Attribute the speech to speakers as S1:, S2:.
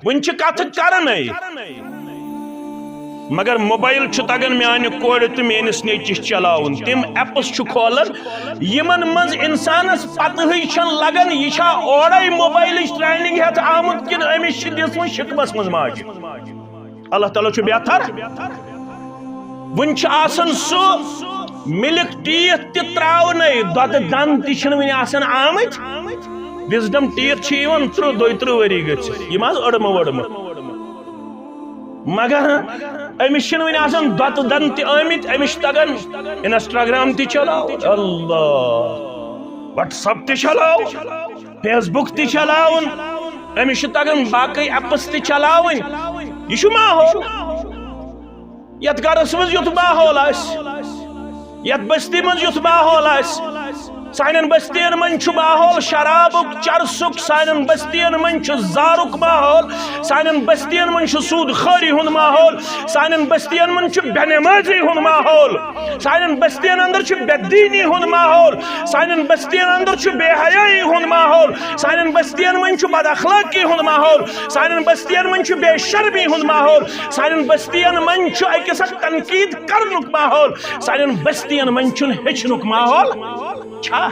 S1: one कथ करने मगर मोबाइल तगन म्यान कोर तो मेनिस नेचिस चलावन तम एप्स खोलन यमन मज इंसानस पतह लगन यह ओड़े मोबाइल ट्रेनिंग हेत आमुत कि अमिस दिसम शिकबस मज माज अल्लाह ताला बेहतर वन सह मिल्क टीथ त्रावन दद दन तन आमत विजडम टीथ 30 वरी गम अड़म वड़म मगर अमिस दत दन तमित अमिस तगन इंस्टाग्राम चलाव अल्लाह व्हाट्सअप चलाव फेसबुक चलावन अमिस तगन बाकी एप्स चलावन यह माहौल यत गरस मज युथ माहौल यत बस्ती मज युथ माहौल सान बस्तियन मन माहौल शराबुक चरसुक सान बस्तियन मन जारुक माहौल सान बस्तियन मन सूद खरी हुंद माहौल सान बस्तियन मन बेनमाजी हुंद माहौल सान बस्तियन अंदर बेदीनी हुंद माहौल सान बस्तियन अंदर बेहयाई हुंद माहौल सान बस्तियन मन बदअखलाकी हुंद माहौल सान बस्तियन मन बेशर्मी हुंद माहौल सान बस्तियन मन अकिस तनकीद करनुक माहौल सान बस्तियन मन हेचनुक माहौल छा